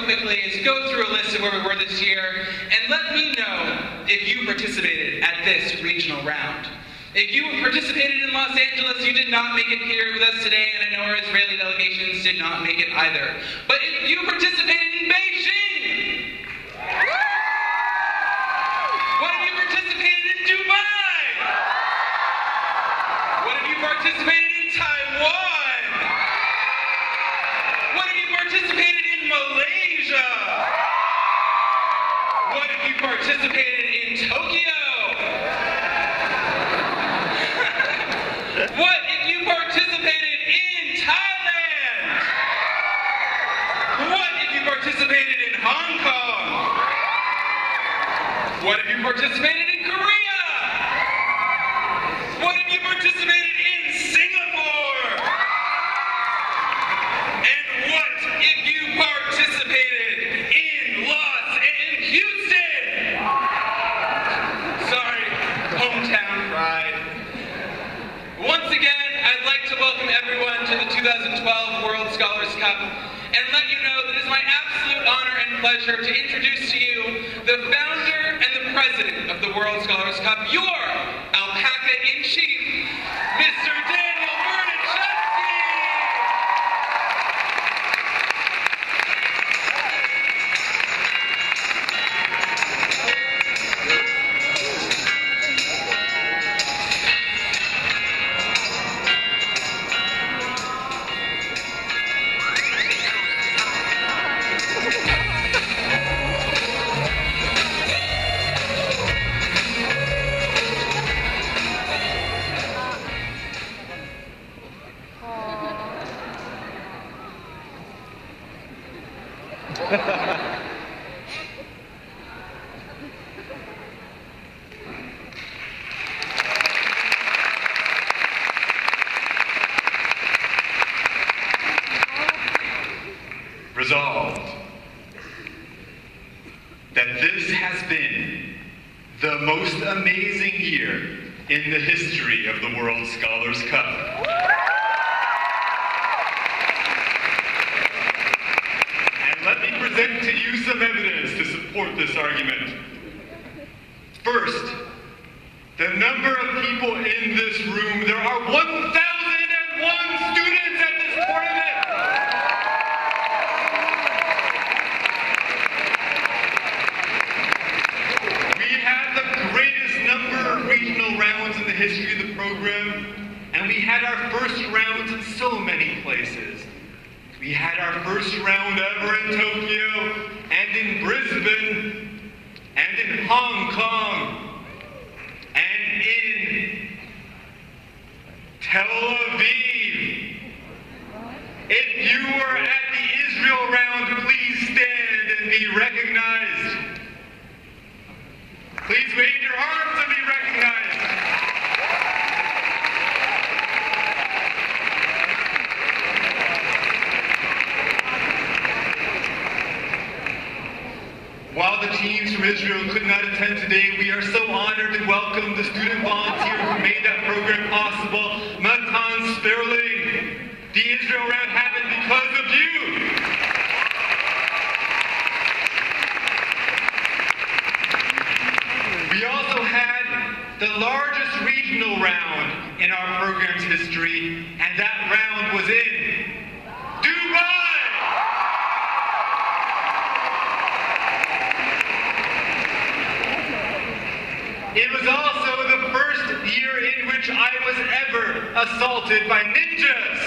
quickly is go through a list of where we were this year and let me know if you participated at this regional round. If you participated in Los Angeles, you did not make it here with us today, and I know our Israeli delegations did not make it either. But if you participated in Beijing, what if you participated in Dubai? What if you participated in Taiwan? What if you participated in Malaysia? What if you participated in Tokyo? What if you participated in Thailand? What if you participated in Hong Kong? What if you participated in Korea? What if you participated in Singapore? And what if you participated in Houston? Sorry, hometown pride. Once again, I'd like to welcome everyone to the 2012 World Scholars Cup and let you know that it is my absolute honor and pleasure to introduce to you the founder and the president of the World Scholars Cup, your alpaca-in-chief, Mr. Daniel Bernaczewski. Resolved that this has been the most amazing year in the history of the World Scholars Cup. And let me present to you some evidence to support this argument. First, the number of people in this room. There are 1,001 students at this tournament. Regional rounds in the history of the program, and we had our first rounds in so many places. We had our first round ever in Tokyo, and in Brisbane, and in Hong Kong, and in Tel Aviv. If you were at the Israel round, please stand and be recognized. Please wave your arms and be recognized. While the teams from Israel could not attend today, we are so honored to welcome the student volunteer who made that program possible, Matan Sperling. The Israel round happened because of you. We also had the largest regional round in our program's history, and that round was in Dubai! It was also the first year in which I was ever assaulted by ninjas.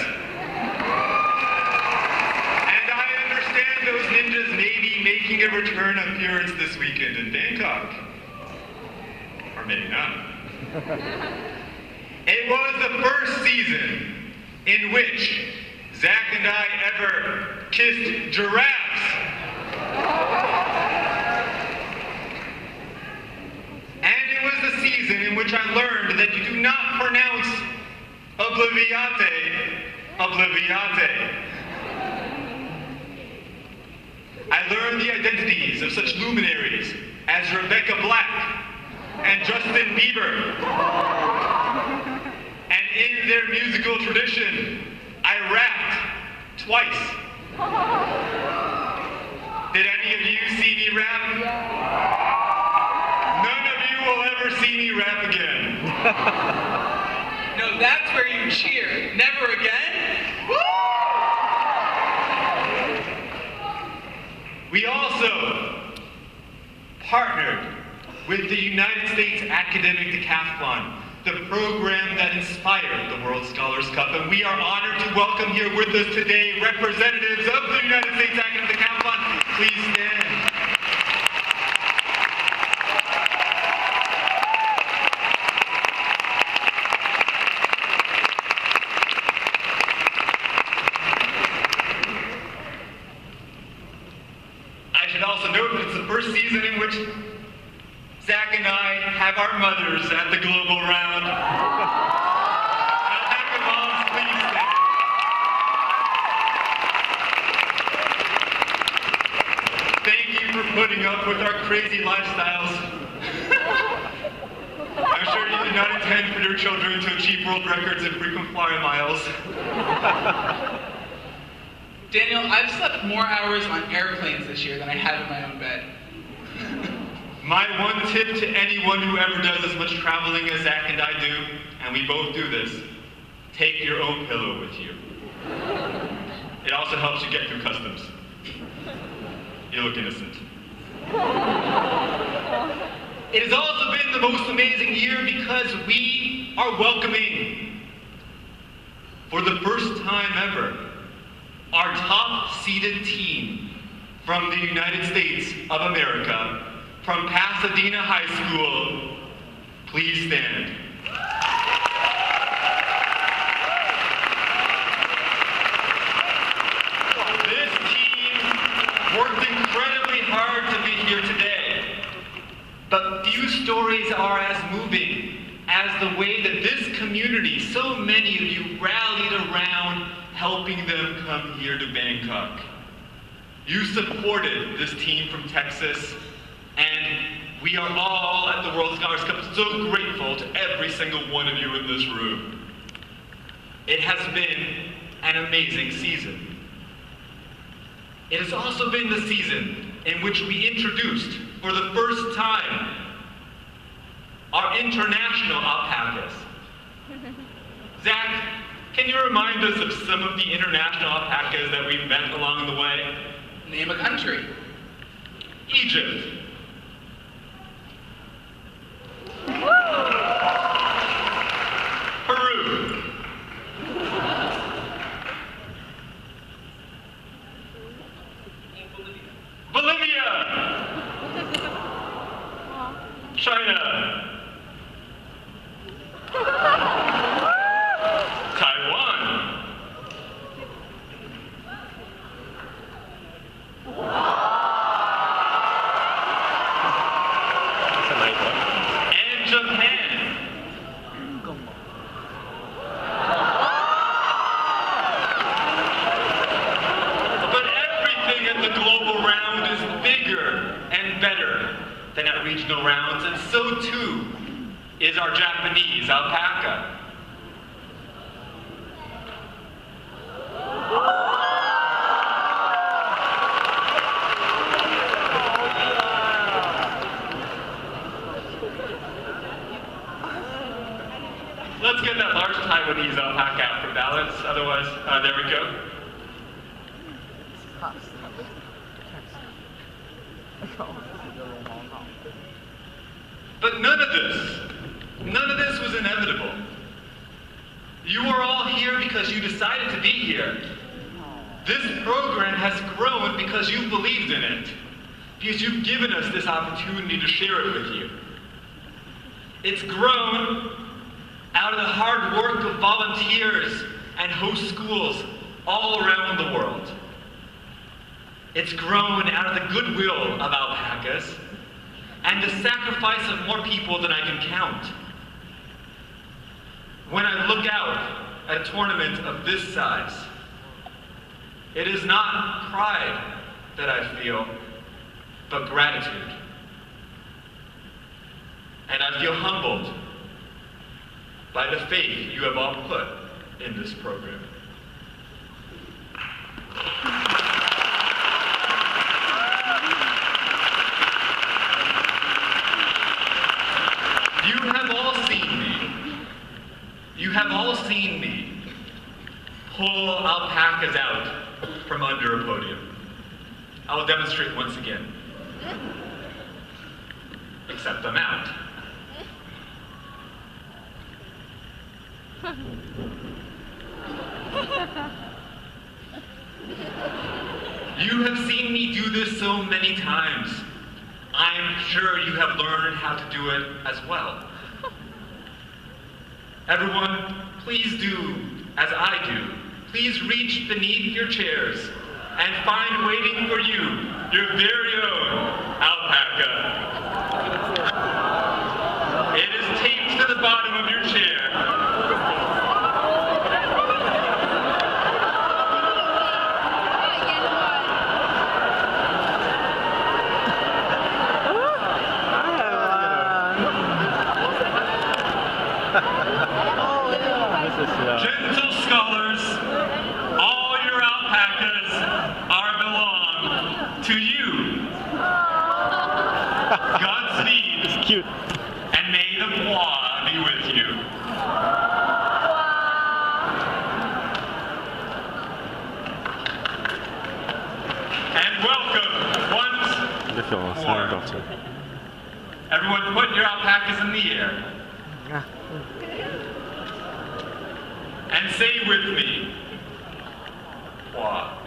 And I understand those ninjas may be making a return appearance this weekend in Bangkok. Or maybe not. It was the first season in which Zach and I ever kissed giraffes. And it was the season in which I learned that you do not pronounce obliviate, obliviate. I learned the identities of such luminaries as Rebecca Black and Justin Bieber. And in their musical tradition, I rapped twice. Did any of you see me rap? None of you will ever see me rap again. No, that's where you cheer. Never again? Woo! We also partnered with the United States Academic Decathlon, the program that inspired the World Scholars Cup, and we are honored to welcome here with us today representatives of the United States Academic Decathlon. Please stand. I should also note that it's the first season in which Zach and I have our mothers at the global round. Alpaca moms, please stand. Thank you for putting up with our crazy lifestyles. I'm sure you did not intend for your children to achieve world records in frequent flyer miles. Daniel, I've slept more hours on airplanes this year than I have in my own bed. My one tip to anyone who ever does as much traveling as Zach and I do, and we both do this, take your own pillow with you. It also helps you get through customs. You look innocent. It has also been the most amazing year because we are welcoming, for the first time ever, our top-seeded team from the United States of America, from Pasadena High School. Please stand. This team worked incredibly hard to be here today, but few stories are as moving as the way that this community, so many of you rallied around helping them come here to Bangkok. You supported this team from Texas, and we are all at the World Scholars Cup so grateful to every single one of you in this room. It has been an amazing season. It has also been the season in which we introduced, for the first time, our international alpacas. Zach, can you remind us of some of the international alpacas that we've met along the way? Name a country. Egypt. Peru. Bolivia. China. Taiwan. And Japan. But everything at the global round is bigger and better than at regional rounds, and so too is our Japanese alpaca. Let's get that large Taiwanese alpaca out for balance, otherwise, there we go. But none of this was inevitable. You are all here because you decided to be here. This program has grown because you believed in it, because you've given us this opportunity to share it with you. It's grown out of the hard work of volunteers and host schools all around the world. It's grown out of the goodwill of alpacas and the sacrifice of more people than I can count. When I look out at a tournament of this size, it is not pride that I feel, but gratitude. And I feel humbled by the faith you have all put in this program. pull alpacas out from under a podium. I will demonstrate once again. Except I'm out. You have seen me do this so many times. I'm sure you have learned how to do it as well. Everyone, please do as I do. Please reach beneath your chairs and find waiting for you your very own alpaca. It is taped to the bottom of your chair. Gentle scholars, all your alpacas belong to you. Godspeed. It's cute. And may the bois be with you. And welcome once more. Everyone put your alpacas in the air. And say with me, bois.